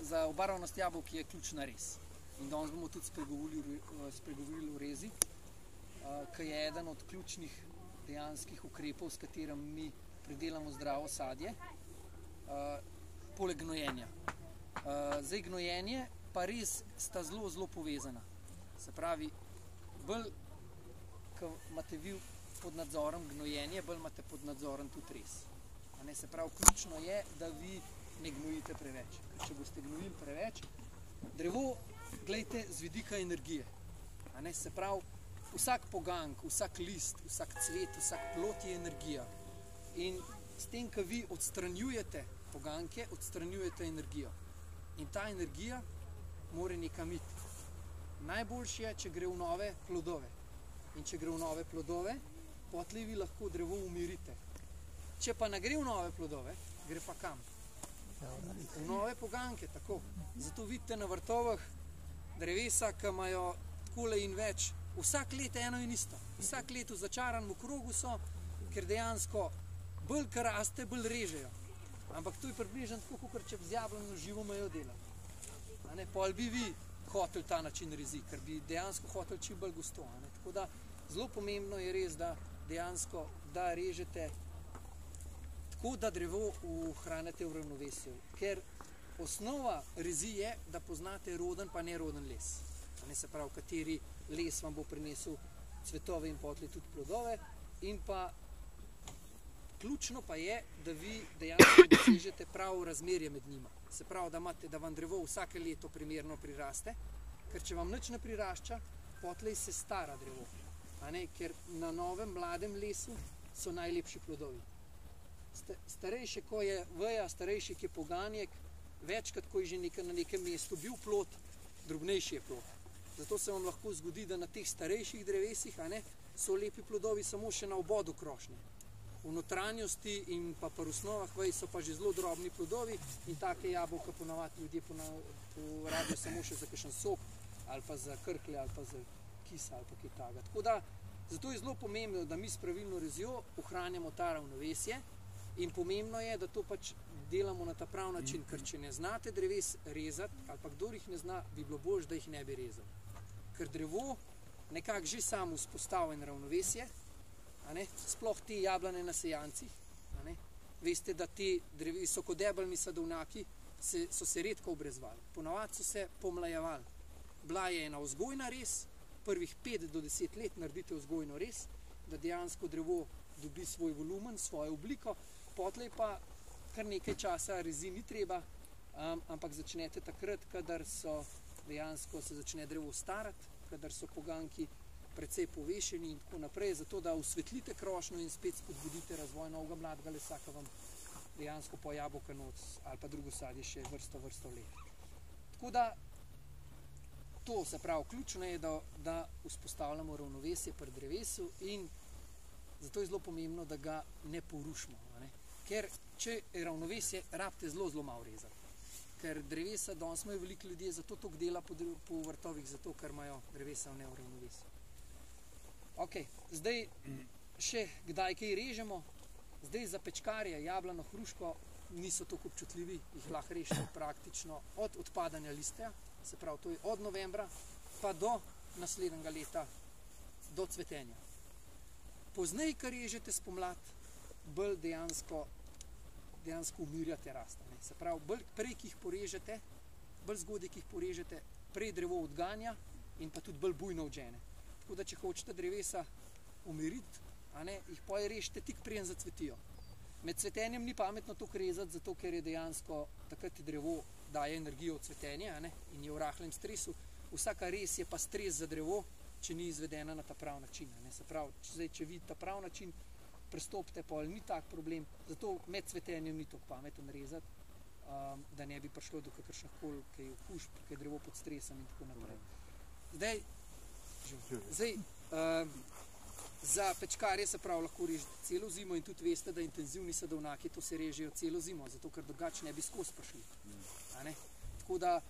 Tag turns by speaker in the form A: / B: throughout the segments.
A: za obarvanost jabolk je ključna rez. In danes bomo tudi spregovorili o rezi, ki je eden od ključnih dejanskih ukrepov, s katerim mi pridelamo zdravo sadje, poleg gnojenja. Zdaj gnojenje pa res sta zelo povezana. Se pravi, bolj, ko imate vi pod nadzorom gnojenje, bolj imate pod nadzorom tudi rez. Se pravi, ključno je, da vi ne gnojite preveč. Ker če boste gnojili preveč, drevo, gledajte, z vidika energije. Se pravi, vsak poganjek, vsak list, vsak cvet, vsak plod je energija. In s tem, ko vi odstranjujete poganjke, odstranjujete energijo. In ta energija mora nekam iti. Najboljše je, če gre v nove plodove. In če gre v nove plodove, potlej vi lahko drevo umirite. Če pa ne gre v nove plodove, gre pa kam? V nove poganjke, tako. Zato vidite na vrtovih drevesa, ki imajo takole in več, vsak let eno in isto. Vsak let v začaranem krogu so, ker dejansko bolj kar raste, bolj režejo. Ampak to je približno tako, kot če bi z jablano živo mejo delali. Pol bi vi hoteli ta način rezi, ker bi dejansko hoteli čim bolj gosto. Tako da zelo pomembno je res, da dejansko da režete tako, da drevo ohranjate v ravnovesju. Ker osnova rezi je, da poznate roden pa neroden les. Se pravi, kateri les vam bo prinesel cvetove in potlej tudi plodove. In pa ključno pa je, da vi dejansko dosežete pravo razmerje med njima. Se pravi, da vam drevo vsake leto primerno priraste, ker če vam nič ne prirašča, potlej se stara drevo. Ker na novem, mladem lesu so najlepši plodovi. Starejše, ko je veja, starejši, ki je poganjek, večkrat, ko je že na nekem mestu bil plod, drobnejši je plod. Zato se vam lahko zgodi, da na teh starejših drevesih so lepi plodovi samo še na obodu krošnje. V notranjosti in pa pri osnovah vej so pa že zelo drobni plodovi in take jabolka ponavadi ljudje porabijo samo še za kakšen sok ali pa za krklje ali pa za kis ali pa kaj takega. Tako da, zato je zelo pomembno, da mi s pravilno rezjo ohranjamo ta ravnovesje in pomembno je, da to pač delamo na ta prav način, ker če ne znate dreves rezati ali pa kdor jih ne zna, bi bilo boljše, da jih ne bi rezal. Ker drevo nekako že samo vzpostavlja in ravnovesje, sploh te jablane na sejancih. Veste, da te visokodebeljni sadovnjaki so se redko obrezvali. Ponavadi so se pomlajevali. Bila je ena vzgojna rez, prvih 5 do 10 let naredite vzgojno rez, da dejansko drevo dobi svoj volumen, svojo obliko, potlej pa kar nekaj časa rezi ni treba, ampak začnete takrat, kadar so dejansko se začne drevo starati, kadar so poganjki precej povešeni in tako naprej, zato da osvetlite krošnjo in spet spodbudite razvoj novega mladega lesa, ki vam dejansko po jabolka noc ali pa drugo sadje še vrsto let. Tako da to se pravi, ključno je, da vzpostavljamo ravnovesje pri drevesu in zato je zelo pomembno, da ga ne porušimo. Ker če je ravnovesje, rabite zelo malo rezati. Ker drevesa, danes imajo veliko ljudi, zato toliko dela po vrtovih, zato ker imajo drevesa v neravnovesju. Ok, zdaj še kdaj kaj režemo. Zdaj za pečkarje, jablano, hruško niso tako občutljivi, jih lahko rešite praktično od odpadanja listja, se pravi, to je od novembra pa do naslednjega leta, do cvetenja. Poznej, kar režete spomlad, bolj dejansko umirjate rast. Se pravi, prej, ki jih porežete, bolj zgodaj, ki jih porežete, prej drevo odganja in pa tudi bolj bujno odžene. Tako da, če hočete drevesa umiriti, jih poje režite tik preden zacvetijo. Med cvetenjem ni pametno toliko rezati, zato ker je dejansko takrat drevo daje energijo v cvetenje in je v rahlem stresu. Vsaka rez je pa stres za drevo, če ni izvedena na ta prav način. Se pravi, če vi ta prav način prestopite, pol ni tak problem, zato med cvetenjem ni toliko pametno rezati, da ne bi prišlo do kakršnihkoli okužb, ker je drevo pod stresom in tako naprej. Zdaj, za pečkarje se pravi lahko režete celo zimo in tudi veste, da intenzivni sadovnjaki to se režejo celo zimo, zato ker drugače ne bi skozi prišli. Tako da,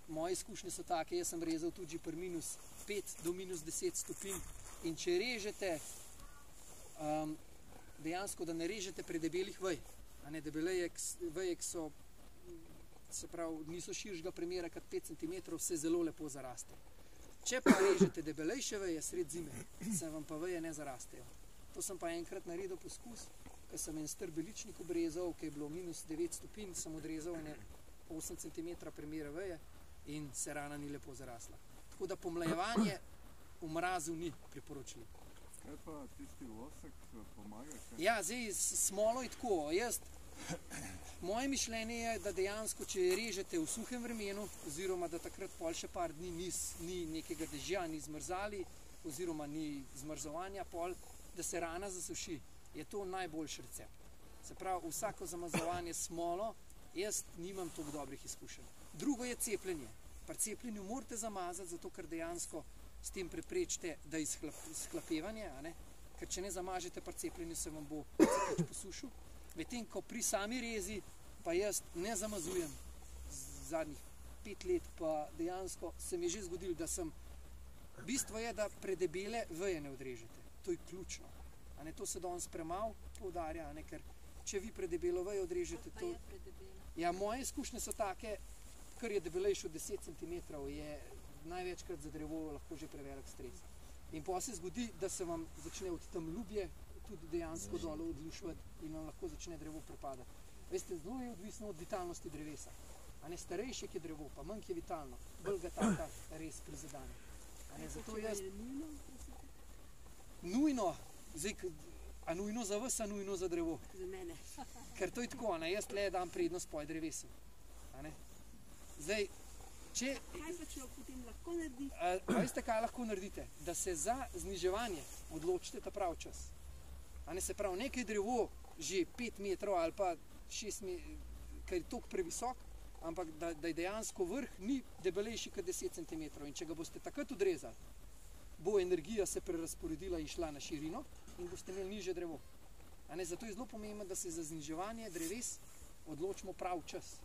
A: moje izkušnje so take, jaz sem rezal tudi pri -5 do -10 stopinj in če režete dejansko, da ne režete predebelih vej, debele vejek so se pravi, niso širšega premjera kot 5 cm, se zelo lepo zaraste. Če pa režete debelejše veje sred zime, se vam pa veje ne zarastejo. To sem pa enkrat naredil poskus, ko sem en star beličnik obrezal, ki je bilo minus 9 stopinj, sem odrezal 8 cm premjera veje in se rana ni lepo zarasla. Tako da pomlajevanje v mrazu ni priporočljivo.
B: Kaj pa tisti vosek pomaga?
A: Ja, zdaj smolo je tako. Moje mišljenje je, da dejansko, če režete v suhem vremenu, oziroma da takrat pol še par dni ni nekega dežja, ni zmrzali, oziroma ni zmrzovanja pol, da se rana zasuši, je to najboljši recept. Se pravi, vsako zamazovanje s smolo, jaz nimam toliko dobrih izkušenj. Drugo je cepljenje. Pri cepljenju morate zamazati, zato ker dejansko s tem preprečite, da izhlapevanje, ker če ne zamažete pri cepljenju, se vam bo cepič posušil. Medtem ko pri sami rezi pa jaz ne zamazujem zadnjih 5 let, pa dejansko se mi je že zgodilo, da sem, bistvo je, da predebele veje ne odrežete. To je ključno. To se danes premalo poudarja, ker če vi predebelo veje odrežete, to... Ja, moje izkušnje so take, kar je debelejše od 10 cm, je največkrat za drevo lahko že prevelik stres. In potem se zgodi, da se vam začne od tam ljubje tudi dejansko dole odlušvati in vam lahko začne drevo propadati. Veste, zelo je odvisno od vitalnosti drevesa. Starejše je drevo, pa manj je vitalno, bolj ga taka res prizadane. Zato jaz... Nujno, a nujno za vas, a nujno za drevo?
C: Za mene.
A: Ker to je tako, jaz tle dam prednost poj drevesu. Zdaj, če...
C: Kaj pa človek potem lahko naredi?
A: Veste, kaj lahko naredite? Da se za zniževanje odločite ta prav čas. Se pravi, nekaj drevo že 5 metrov ali pa 6 metrov, ker je toliko previsok, ampak da je dejansko vrh ni debelejši kot 10 cm. In če ga boste takrat odrezali, bo energija se prerasporedila in šla na širino in boste imeli nižje drevo. Zato je zelo pomembno, da se za zniževanje dreves odločimo prav čas.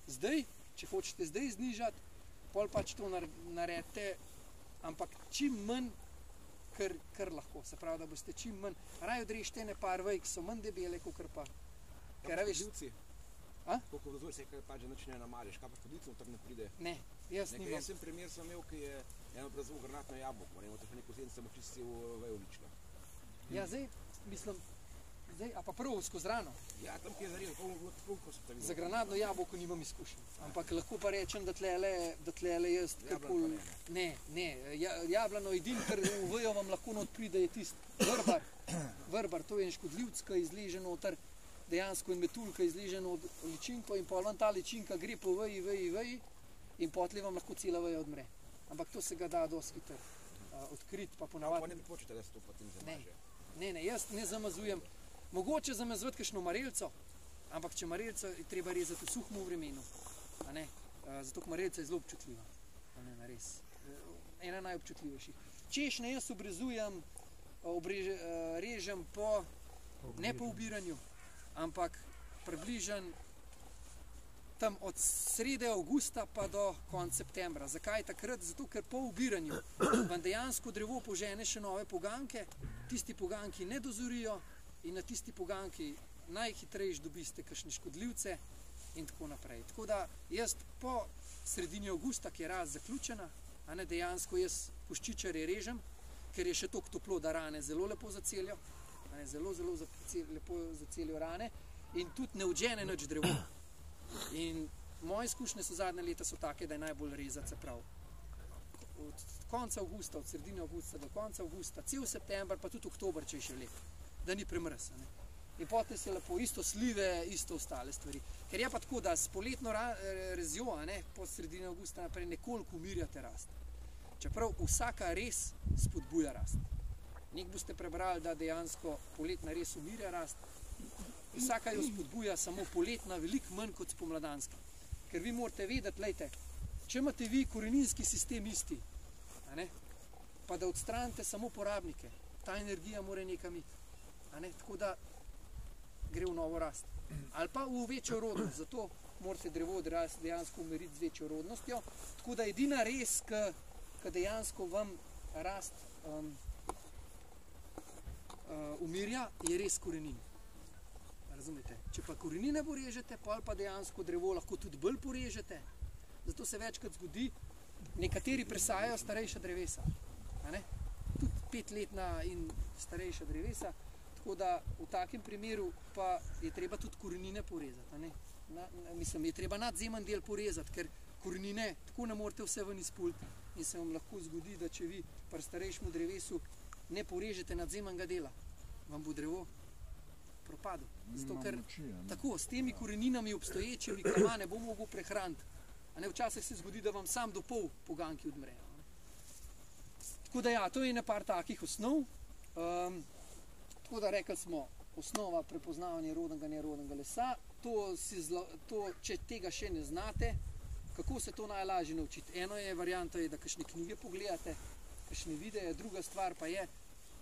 A: Zdaj, če hočete zdaj znižati, pol pač to naredite, ampak čim manj, kar lahko. Se pravi, da boste čim manj. Raj odrežite ene par vej, ki so manj debele, kakor pa.
D: Kaj pa škodljivci? Koliko razvoj se je pač, da nič ne namažeš, kaj pa škodljivci noter ne pride?
A: Ne, jaz nimam.
D: Jaz sem primer sem imel, ki je eno obrazov granatno jabolko, tako neko sedem sem očistil vejo uničila.
A: Ja, zdaj, mislim, a pa prvo skozi rano.
D: Ja, tam ki je zaril, koliko sem tako.
A: Za granatno jabolko nimam izkušenj, ampak lahko pa rečem, da tlele jaz kakul... Ne, jablano edin, kar v vejo vam lahko not pride, je tisti vrbar, to je en škodljivc, ki je izležen noter, dejansko in metulka izležen od ličinko in pol ta ličinka gre po veji in potlej vam lahko cela veja odmre. Ampak to se ga da dosti hitro odkriti, pa ponavadi.
D: Pa ne počete, da se to potem zamaže?
A: Ne, jaz ne zamazujem. Mogoče zamazovati kakšno marelico, ampak če marelico je treba rezati v suhem vremenu, zato marelica je zelo občutljiva, res, ena najobčutljivejših. Češnje jaz obrezujem, režem ne po ubiranju, ampak približno tam od srede avgusta pa do konca septembra. Zakaj takrat? Zato, ker po ubiranju vam dejansko drevo požene še nove poganke, tisti poganki ne dozorijo in na tisti poganki najhitrejš dobiste kakšne škodljivce in tako naprej. Tako da jaz po sredini avgusta, ki je rast zaključena, dejansko jaz koščičarje režem, ker je še toliko toplo, da rane zelo lepo zacelijo, zelo lepo zacelijo rane in tudi ne odžene nič drevo. In moje izkušnje so zadnje leta so take, da je najbolj rezati, se pravi. Od konca avgusta, od sredine avgusta do konca avgusta, cel september, pa tudi oktober, če je še lep, da ni premrz. In potem se lepo isto slive, isto ostale stvari. Ker je pa tako, da s poletno rezjo, po sredine avgusta naprej nekoliko umirjate rast. Čeprav vsaka rez spodbuja rast. Nek boste prebrali, da dejansko poletna rez umirja rast, vsaka jo spodbuja, samo poletna veliko manj kot spomladanska. Ker vi morate vedeti, lejte, če imate vi koreninski sistem isti, pa da odstranite samo porabnike, ta energija mora nekam iti. Tako da gre v novo rast. Ali pa v večjo rodnost, zato morate drevo dejansko umiriti z večjo rodnostjo. Tako da edina res, ki dejansko vam rast umirja, je res korenin. razumete? Če pa korenine porežete, pol pa dejansko drevo lahko tudi bolj porežete. Zato se večkrat zgodi, nekateri presajajo starejša drevesa, a ne? Tudi 5-letna in starejša drevesa, tako da v takem primeru pa je treba tudi korenine porezati, a ne? Mislim, je treba nadzemen del porezati, ker korenine tako ne morete vse ven izpuliti in se vam lahko zgodi, da če vi pri starejšemu drevesu ne porežete nadzemenega dela, vam bo drevo propadlo. Zato, ker tako, s temi koreninami obstoječimi kama ne bo mogel prehraniti. A ne, včasih se zgodi, da vam sam do pol poganki odmrejo. Tako da ja, to je ena par takih osnov. Tako da rekli smo, osnova prepoznavanja rodnega in nerodnega lesa. Če tega še ne znate, kako se to najlažje naučiti? Eno je varianta, da kakšne knjige pogledate, kakšne videe, druga stvar pa je,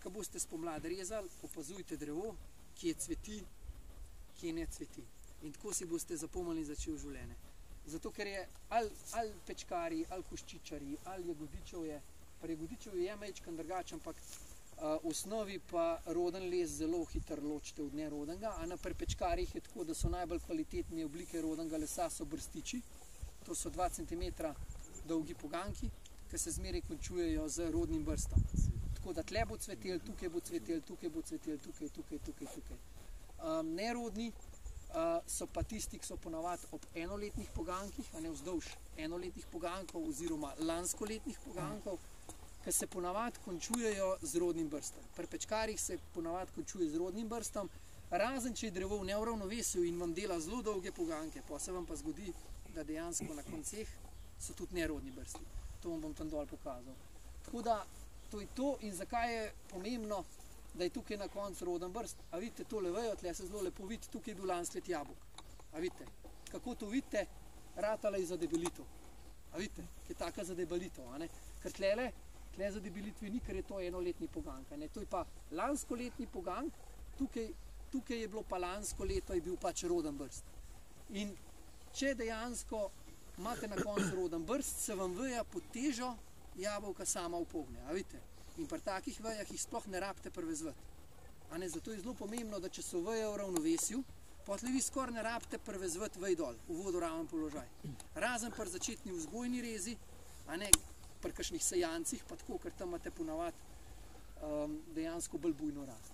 A: ko boste spomladi rezali, opazujte drevo, kje cveti, kje ne cveti. In tako si boste zapomnili začel življenje. Zato, ker je ali pečkari, ali koščičari, ali jagodičevje, pri jagodičevju je majčkan drugače, ampak v osnovi pa roden les zelo hitro ločite od nerodenega, a na pri pečkarjih je tako, da so najbolj kvalitetne oblike rodenega lesa so brstiči, to so 2 cm dolgi poganki, ki se zmeraj končujejo z rodnim brstom. Tako da tle bo cvetel, tukaj bo cvetel, tukaj bo cvetel, tukaj. Nerodni so pa tisti, ki so ponavadi ob enoletnih pogankih, a ne vzdolž enoletnih pogankov oziroma lanskoletnih pogankov, ki se ponavadi končujejo z rodnim brstom. Pri pečkarjih se ponavadi končuje z rodnim brstom, razen če je drevo v neuravnovesju in vam dela zelo dolge poganke, pa se vam pa zgodi, da dejansko na konceh so tudi nerodni brsti. To vam bom tam dol pokazal. Tako da, to je to in zakaj je pomembno, da je tukaj na koncu roden brst. A vidite, tole vejo, tle se zelo lepo vidi, tukaj je bil lanslet jabolk. A vidite, kako to vidite, ratala je za debelitev. A vidite, ki je taka za debelitev, a ne? Ker tle za debelitve ni, ker je to enoletni pogank, a ne? To je pa lanskoletni pogank, tukaj je bilo pa lansko leto, je bil pač roden brst. In če dejansko imate na koncu roden brst, se vam veja pod težo jabolka sama upogne, a vidite? In pri takih vejah jih sploh ne rabite prevezvati. Zato je zelo pomembno, da če so veje v ravnovesju, potem vi skoraj ne rabite prevezvati vej dol, v vodoraven položaj. Razen pri začetni vzgojni rezi, pri kakšnih sejancih, pa tako, ker tam imate ponavadi dejansko bolj bujno rast.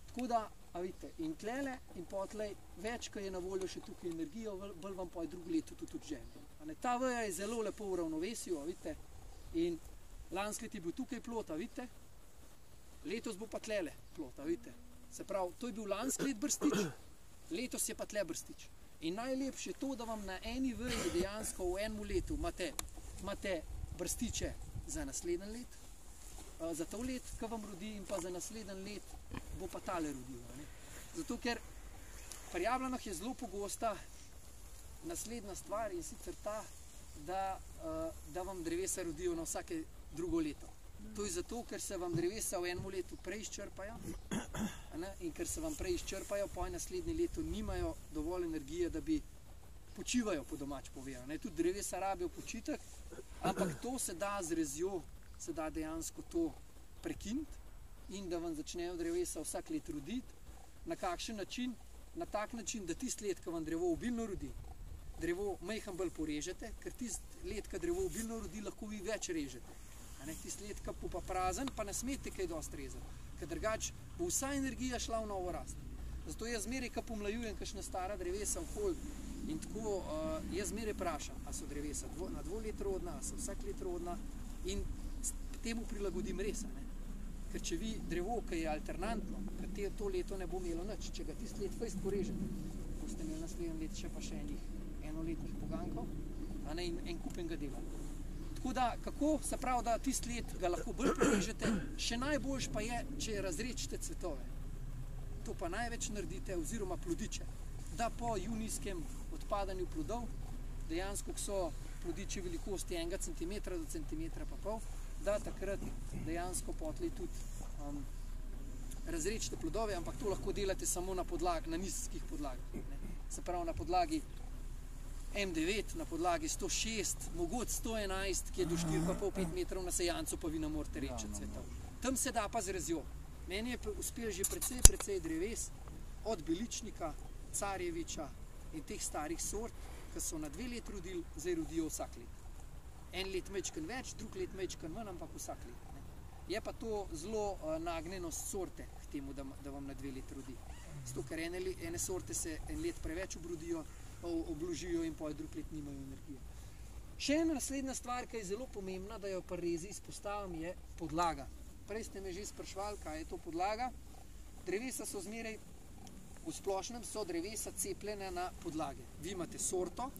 A: Tako da, a vidite, in tlele in potlej, več, ko je na voljo še tukaj energijo, bolj vam pa je drugo leto tudi odžemljen. Ta veja je zelo lepo v ravnovesju, a vidite, in lansko let je bil tukaj plot, a vidite, letos bo pa tlele plot, a vidite. Se pravi, to je bil lansko let brstič, letos je pa tle brstič. In najlepše je to, da vam na eni veji dejansko v enem letu imate brstiče za naslednji let, za to let, ki vam rodi, in pa za naslednji let bo pa tale rodil. Zato, ker pri jablanah je zelo pogosta naslednja stvar in sicer ta, da vam drevesa rodijo na vsake drugo leto. To je zato, ker se vam drevesa v enem letu prej izčrpajo in ker se vam prej izčrpajo, pa naslednje leto nimajo dovolj energije, da bi počivajo, po domač povedano. Tudi drevesa rabijo počitek, ampak to se da z rezjo, se da dejansko to prekiniti in da vam začnejo drevesa vsak let roditi. Na kakšen način? Na tak način, da tisti let, ko vam drevo obilno rodi, drevo majhen bolj porežete, ker tisti let, ko drevo obilno rodi, lahko vi več režete. Tisti let, ko bo pa prazen, pa ne smete kaj dosti rezati, ker drugače bo vsa energija šla v novo rast. Zato jaz zmeraj, ko pomlajujem kakšna stara drevesa okoli in tako, jaz zmeraj vprašam, a so drevesa na 2 let rodna, a so vsak let rodna in temu prilagodim res. Ker če vi drevo, ki je alternantno, ker to leto ne bo imelo nič, če ga tisti let fejst porežete, boste imeli naslednji let še pa še enoletnih pogankov in en kupenega dela. Tako da, kako se pravi, da tisti let ga lahko bolj porežete, še najboljš pa je, če razrečete cvetove. To pa največ naredite, oziroma plodiče, da po junijskem odpadanju plodov, dejansko so plodiče velikosti 1 cm do 1,5 cm, da takrat dejansko potlej tudi razrečete plodove, ampak to lahko delate samo na nizkih podlagah. Se pravi, na podlagi M9, na podlagi 106, mogoče 111, ki je do 4,5-5 metrov na sejancu, pa vi ne morete reči cvetov. Tam se da pa z rezjo. Meni je uspel že precej dreves, od beličnika carjeviča in teh starih sort, ki so na 2 leti rodili, zdaj rodijo vsak let. En let mečken več, drug let mečken manj, ampak vsak let. Ne. Je pa to zelo nagnjenost sorte k temu, da vam na 2 leti rodi. Zato, ker ene sorte se en let preveč obložijo in potem drug let nimajo energije. Še ena naslednja stvar, ki je zelo pomembna, da jo pri rezi izpostavim, je podlaga. Prej ste me že sprašvali, kaj je to podlaga. Drevesa so zmeraj, v splošnem so drevesa cepljene na podlage. Vi imate sorto,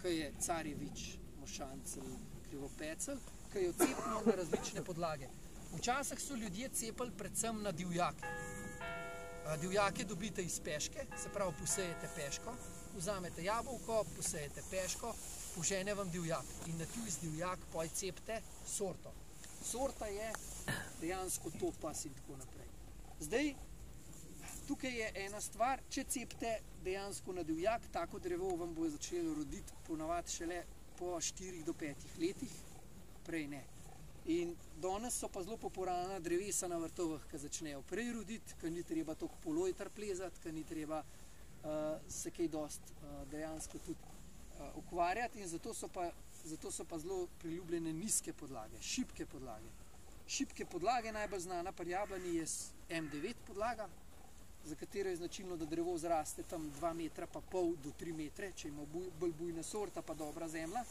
A: ki je carjevič, mošancelj, krivopecel, ki je cepljeno na različne podlage. Včasih so ljudje cepili predvsem na divjake. Divjake dobite iz peške, se pravi posejete peško, vzamete jabolko, posejete peško, požene vam divjak in na tisti divjak poj cepte sorto. Sorta je dejansko topas in tako naprej. Zdaj, tukaj je ena stvar, če cepte dejansko na divjak, tako drevo vam bo začelo roditi ponavadi šele po 4 do 5 letih, prej ne. In danes so pa zelo popularna drevesa na vrtovih, ki začnejo prej roditi, ki ni treba toliko polojtar plezati, ki ni treba se kaj dosti dejansko tudi ukvarjati in zato so pa zelo priljubljene nizke podlage, šibke podlage. Šibke podlage, najbolj znana pri jablani je M9 podlaga, za katero je značilno, da drevo zraste tam 2,5 metra do 3 metre, če ima bolj bujna sorta pa dobra zemlja.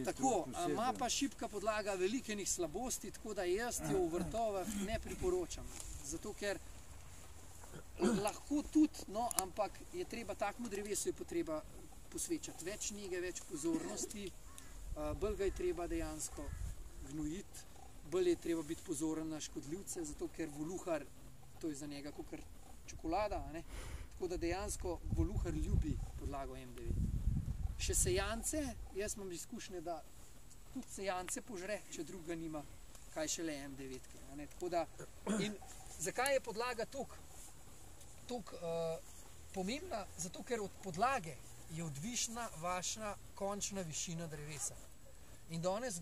A: Tako, ima pa šibka podlaga velikenih slabosti, tako da jaz jo v vrtovih ne priporočam. Zato, ker lahko tudi, no, ampak je treba takmu drevesu je potreba posvečati več nege, več pozornosti, bolj ga je treba dejansko gnojiti, bolj je treba biti pozoren na škodljivce, zato ker voluhar, to je za njega kakor čokolada, ne? Tako da dejansko voluhar ljubi podlago M9. Še sejance, jaz imam izkušnje, da tudi sejance požre, če druga nima, kaj šele M9. Ne? Tako da, in zakaj je podlaga toliko pomembna? Zato, ker od podlage je odvisna vaša končna višina drevesa. In danes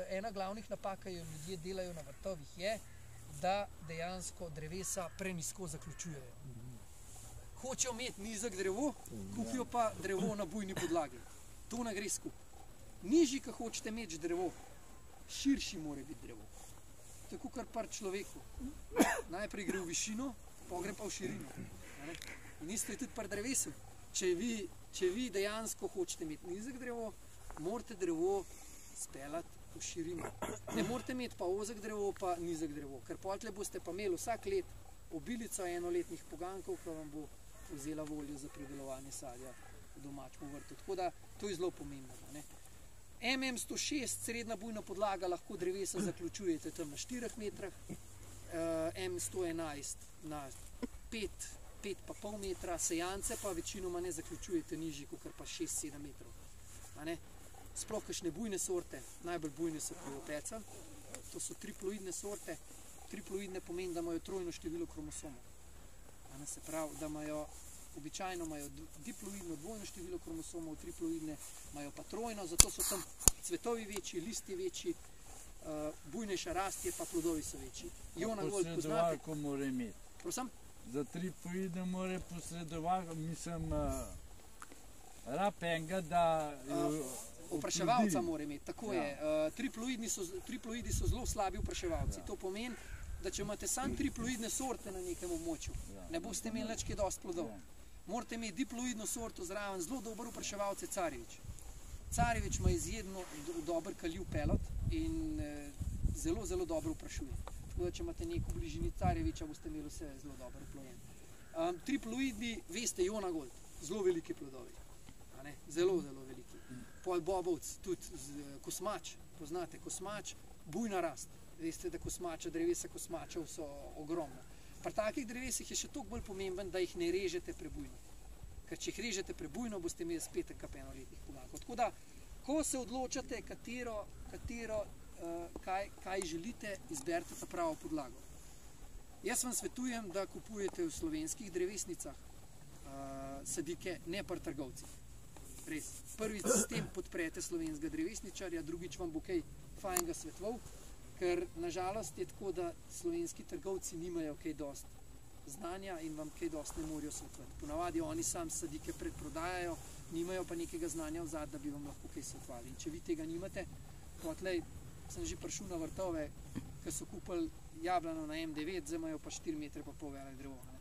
A: ena glavnih napak, ki jo ljudje delajo na vrtovih, je, da dejansko drevesa prenizko zaključujejo. Hočejo imeti nizek drevo, kupijo pa drevo na bujni podlagi. To ne gre skupaj. Nižji, ko hočete imeti drevo, širši mora biti drevo. Tako kar pri človeku. Najprej gre v višino, pa gre pa v širino. In isto je tudi pri drevesu. Če vi dejansko hočete imeti nizek drevo, morate drevo speljati v širino. Ne morate imeti pa ozek drevo, pa nizek drevo, ker potle boste pa imeli vsak let obilico enoletnih pogankov, ki vam bo vzela voljo za pridelovanje sadja v domačem vrtu. Tako da to je zelo pomembno. Ne? MM106, srednja bujna podlaga, lahko drevesa zaključujete tam na 4 metrah, M111 na 5,5 metra, sejance pa večinoma ne zaključujete nižji, kot pa 6-7 metrov. Sploh kakšne bujne sorte, najbolj bujne so krivopecel, to so triploidne sorte. Triploidne pomeni, da imajo trojno število kromosomov. Se pravi, da običajno imajo diploidno dvojno število kromosomov, triploidne imajo pa trojno, zato so tam cvetovi večji, listi večji, bujnejša rast je, pa plodovi so večji.
E: Posredovalko mora imeti.
A: Prosim?
E: Za triploidne mora posredovati, mislim, rapenga, da
A: opraševalca mora imeti, tako je. Triploidi so zelo slabi opraševalci. To pomeni, da če imate samo triploidne sorte na nekem območju, ne boste imeli nič kaj dosti plodov. Morate imeti diploidno sorto zraven, zelo dober opraševalec je carjevič. Carjevič ima izjedno dober kaljiv pelot in zelo, zelo dobro oprašuje. Tako da, če imate neko bližini carjeviča, boste imeli vse zelo dobro plojen. Triploidi, veste, Jonagold, zelo veliki plodovi. Zelo, zelo veliki. Pol bobovc, tudi kosmač, poznate kosmač, bujna rast. Veste, da drevesa kosmačev so ogromna. Pri takih drevesih je še toliko bolj pomemben, da jih ne režete prebujno. Ker če jih režete prebujno, boste imeli spet enoletnih pogankov. Tako da, ko se odločate, kaj želite, izberite ta pravo podlago. Jaz vam svetujem, da kupujete v slovenskih drevesnicah sadike, ne pri trgovcih. Res. Prvič s tem podprete slovenskega drevesničarja, drugič vam bo kaj fajnega svetoval, ker nažalost je tako, da slovenski trgovci nimajo kaj dosti znanja in vam kaj dosti ne morejo svetovati. Ponavadi oni sam sadike predprodajajo, nimajo pa nekega znanja vzad, da bi vam lahko kaj svetovali. In če vi tega nimate, potlej sem že prišel na vrtove, ki so kupili jablano na M9, zdaj imajo pa 4 metre pa pol velik drevo. Ne?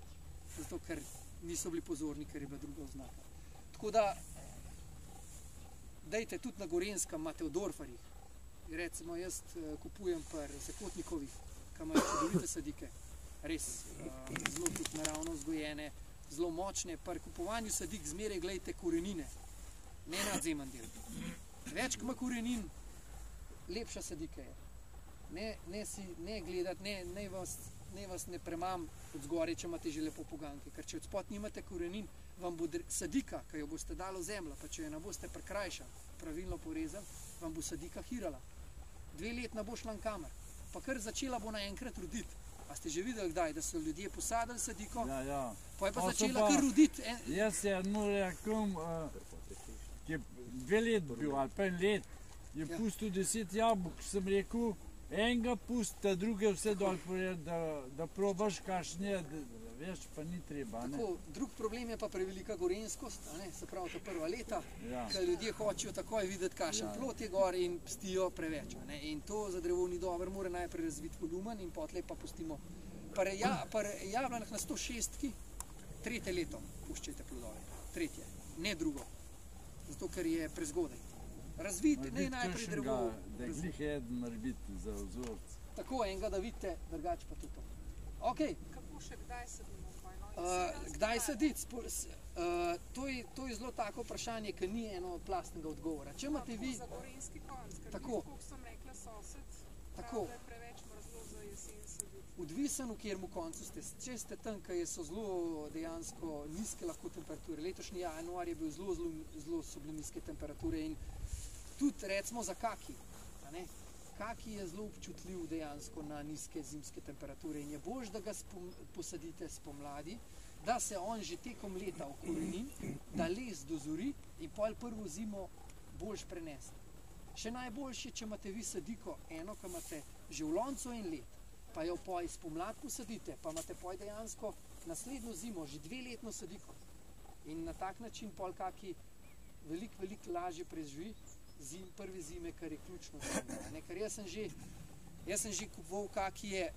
A: Zato, ker niso bili pozorni, ker je bila druga oznaka. Tako da, dajte tudi na Gorenjskem, imate v Dorfarjih. Recimo jaz kupujem pri Zakotnikovih, ki imajo čudovite sadike. Res, zelo tudi naravno vzgojene, zelo močne. Pri kupovanju sadik zmeraj gledajte korenine, ne nadzemni del. Več, ko ima korenin, lepša sadika je. Ne gledati, ne vas ne premam od zgoraj, če imate že lepo poganke, ker če od spod nimate korenin, vam bo sadika, ki jo boste dali v zemljo, pa če jo ne boste prikrajšali, pravilno porezali, vam bo sadika hirala. 2 let ne bo šla nikamer, pa kar začela bo naenkrat roditi. A ste že videli kdaj, da so ljudje posadili sadiko, pa je pa začela kar roditi.
E: Jaz eno rekom, ki je 2 let bil, ali pa 1 let, je pustil 10 jabolk, sem rekel, enega pusti, druge vse dol pored, da probaš kakšne, veš, pa ni treba.
A: Tako, drug problem je pa prevelika gorenjskost, se pravi ta prva leta, ker ljudje hočejo takoj videti, kakšen plot je gor in pstijo preveč. In to za drevo ni dobro, mora najprej razviti volumen in potlej pa pustimo. Pri jablanah na 106-ki 3. leto puščajte plodove, 3., ne drugo, zato ker je prezgodaj. Razviti, ne najprej drevo.
E: Da je glih eden mora biti za vzorc.
A: Tako, enega da vidite, drugače pa tudi to. Ok.
C: Kako še kdaj sadimo?
A: Kdaj saditi? To je zelo tako vprašanje, ki ni eno plastnega odgovora. Če imate vi...
C: Za gorenjski konc, ker koliko sem rekla sosed, prav, da je preveč mrzlo za jesen saditi.
A: Odvisen, v kjermu koncu ste. Če ste tam, ki so zelo dejansko nizke lahko temperature. Letošnji januar je bil zelo so bile nizke temperature in tudi recimo za kaki. Kaki je zelo občutljiv dejansko na nizke zimske temperature in je boljše, da ga posadite spomladi, da se on že tekom leta okoreni, da les dozori in pol prvo zimo boljše prenese. Še najboljše, če imate vi sadiko eno, ki imate že v loncu en let, pa jo poj spomlad posadite, pa imate poj dejansko naslednjo zimo že 2-letno sadiko. In na tak način pol kaki veliko lažje preživi prve zime, kar je ključno za me. Ker jaz sem že kupoval kakije,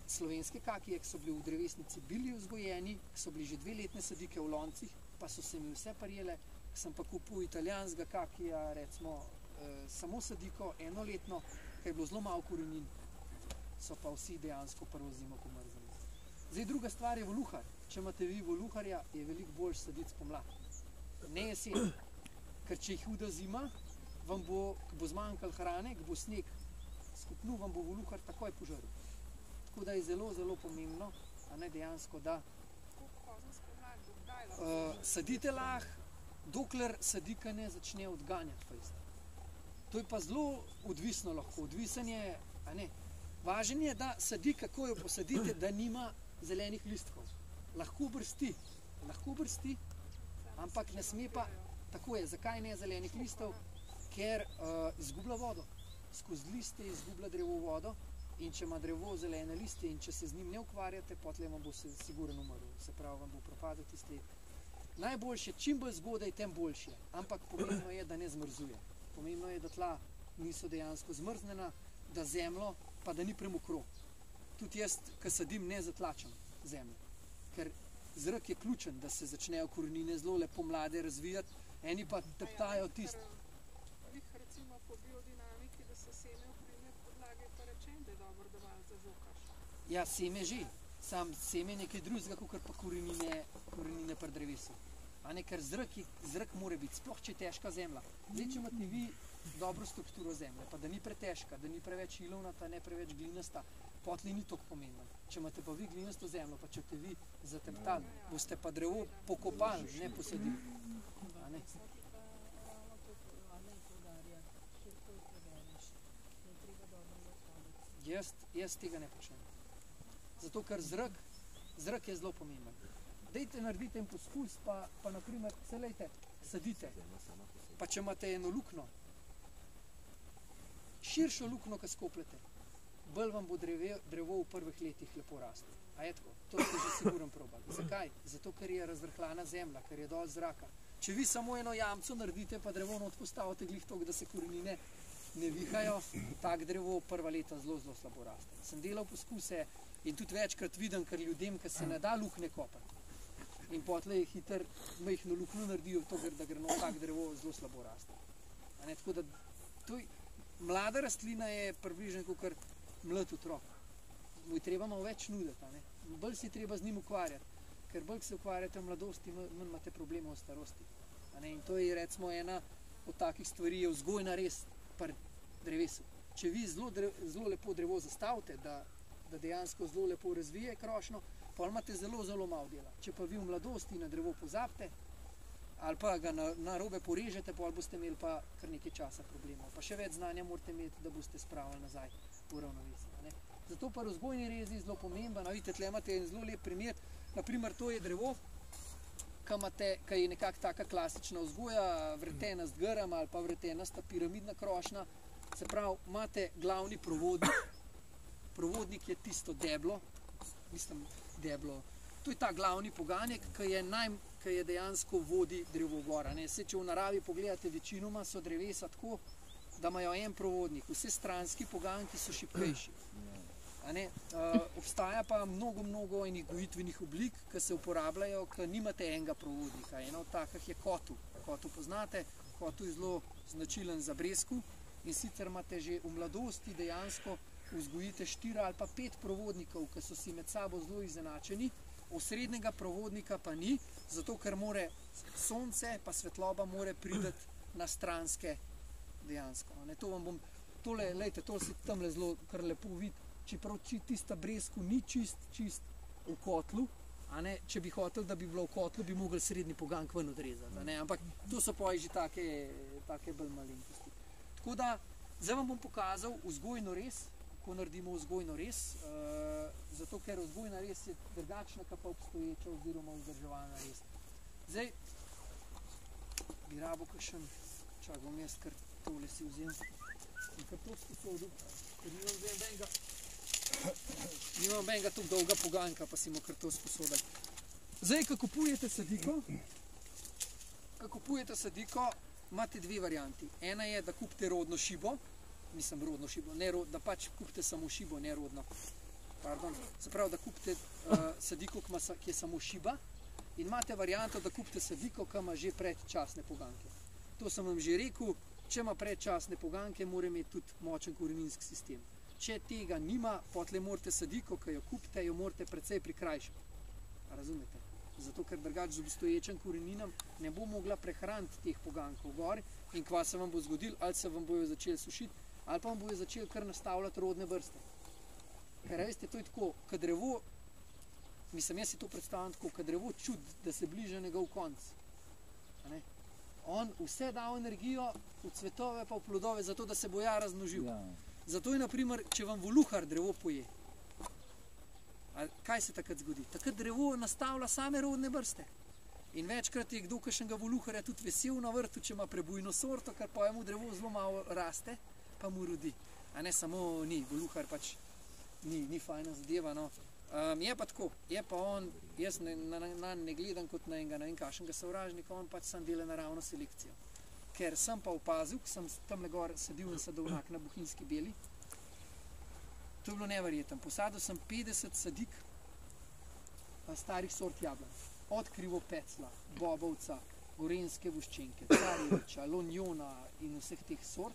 A: slovenske kakije, ki so bili v drevesnici bili vzgojeni, ki so bili že 2-letne sadike v loncih, pa so se mi vse prijele, sem pa kupil italijanskega kakija, recimo samo sadiko, 1-letno, ki je bilo zelo malo korenin, so pa vsi dejansko prvo zimo pomrzali. Zdaj druga stvar je voluhar. Če imate vi voluharja, je veliko bolj saditi spomlad. Ne jesen, ker če je huda zima, vam bo zmanjkalo hrane, ko bo sneg skupnil, vam bo voluhar takoj požaril. Tako da je zelo pomembno, dejansko, da sadite lahko, dokler sadika ne začne odganjati fejst. To je pa zelo odvisno lahko, odvisen je, važen je, da sadika, ko jo posadite, da nima zelenih listkov. Lahko brsti, ampak ne sme pa, tako je, zakaj ne zelenih listov? Ker izgublja vodo. Skozi liste izgublja drevo vodo in če ima drevo zelene liste in če se z njim ne ukvarjate, potlej vam bo se sigurno umrl. Se pravi, vam bo propadel tisti. Najboljše, čim bolj zgodaj, tem boljše. Ampak pomembno je, da ne zmrzuje. Pomembno je, da tla niso dejansko zmrznjena, da zemljo, pa da ni premokro. Tudi jaz, ko sadim, ne zatlačam zemljo. Ker zrak je ključen, da se začnejo korenine zelo lepo mlade razvijati, eni pa teptajo tisto.
C: Po biodinamiki, da se seme okrine podlage, pa rečem, da je dobro, da malo zažokaš.
A: Ja, seme že. Sam seme je nekaj drugega, kot pa korenine pri drevesu. Ker zrak mora biti, sploh če je težka zemlja. Zdaj, če imate vi dobro strukturo zemlje, pa da ni pretežka, da ni preveč ilovnata, ne preveč glinasta, potlej ni toliko pomembno. Če imate pa vi glinasto zemljo, pa če te vi zateptali, boste pa drevo pokopali, ne posadili. Jaz tega ne počnem. Zato, ker zrak je zelo pomemben. Dajte narediti en poskus, pa naprimer, sadite. Pa če imate eno lukno, širšo lukno, ki skopljete, bolj vam bo drevo v prvih letih lepo raslo. A je tako? To ste že siguren probali. Zakaj? Zato, ker je razrhlana zemlja, ker je dovolj zraka. Če vi samo eno jamco naredite, pa drevo not postavite glih toliko, da se korenine ne vihajo, tak drevo prva leta zelo, zelo slabo raste. Sem delal poskuse in tudi večkrat vidim, ker ljudem, ker se ne da lukne kopati. In potle je hiter, majhno luknjo naredijo, to, da gre no tak drevo zelo slabo raste. A ne, tako da mlada rastlina je približno kot mlad otrok. Mu je treba malo več nuditi, a ne. Bolj si treba z njim ukvarjati, ker bolj se ukvarjate v mladosti, manj imate problemov v starosti. A ne. In to je recimo ena od takih stvari, je vzgojna res pri drevesu. Če vi zelo lepo drevo zastavite, da dejansko zelo lepo razvije krošnjo, pa imate zelo, zelo malo dela. Če pa vi v mladosti na drevo pozabite, ali pa ga na robe porežete, pa ali boste imeli pa kar nekaj časa problemov. Pa še več znanja morate imeti, da boste spravili nazaj v ravnovesje. Zato pa vzgojni rezi zelo pomemben. Vidite, tle imate en zelo lep primer. Naprimer, to je drevo, ki je nekako taka klasična vzgoja, vretena z grm ali pa vretena sta piramidna krošnja. Se pravi, imate glavni provodnik. Provodnik je tisto deblo, to je ta glavni poganjek, ki je dejansko vodi drevo gora. Če v naravi pogledate, večinoma so drevesa tako, da imajo en provodnik. Vse stranski poganjki so šibkejši. Obstaja pa mnogo enih gojitvenih oblik, ki se uporabljajo, ki nimate enega provodnika. Ena od takih je kotu. Kotu poznate, kotu je zelo značilen za bresku in sicer imate že v mladosti dejansko vzgojite 4 ali pa 5 provodnikov, ki so si med sabo zelo izenačeni, osrednjega provodnika pa ni, zato ker more sonce pa svetloba more priti na stranske dejansko. To si tamle zelo kar lepo vidi, čeprav tista bresku ni čist v kotlu, če bi hotel, da bi bilo v kotlu, bi mogli srednji poganjek ven odrezati, ampak to so pa že take bolj malenkosti. Tako da, zdaj vam bom pokazal vzgojno rez, ko naredimo vzgojno rez, zato ker vzgojna rez je drugačna, kot pa obstoječa oziroma vzdrževalna rez. Zdaj, bi rabo kakšen, čak bom jaz kar tole si vzem in kar to sposodil, ker nimam benga tako dolga poganjka, pa si mu kar to sposodil. Zdaj, ko kupujete sadiko, imate dve varianti. Ena je, da kupite rodno šibo, da pač kupite samo šibo, ne rodno. Se pravi, da kupite sadiko, ki je samo šiba, in imate varianto, da kupite sadiko, ki ima že predčasne poganjke. To sem vam že rekel, če ima predčasne poganjke, mora imeti tudi močen koreninski sistem. Če tega nima, potlej morate sadiko, ki jo kupite, jo morate precej prikrajšati. Razumete? Zato, ker drugače z obstoječim koreninam ne bo mogla prehraniti teh poganjkov gor in kva se vam bo zgodil, ali se vam bojo začeli sušiti, ali pa vam bojo začeli kar nastavljati rodne vrste. Ker veste, to je tako, kad drevo, jaz si to predstavljam tako, kad drevo čudi, da se bliža njegov konc. On vse da energijo v cvetove pa v plodove, zato da se bo ja razmnožil. Zato je, naprimer, če vam voluhar drevo poje, kaj se takrat zgodi? Takrat drevo nastavlja same rodne vrste. In večkrat je kdo kakšnega voluharja tudi vesel na vrtu, če ima prebujno sorto, ker pa mu drevo zelo malo raste, pa mu rodi. A ne samo ni, voluhar pač ni fajna zadeva. Je pa tako, je pa on, jaz ne gledam kot na enega, ne vem kakšnega sovražnika, on pač sam dela naravno selekcijo. Ker sem pa opazil, ko sem tamle gor sedil in sadovnjak na Bohinjski beli, to je bilo neverjetno. Posadil sem 50 sadik starih sort jablan. Od krivopecla, bobovca, gorenske voščenke, carjeviča, lonjona in vseh teh sort.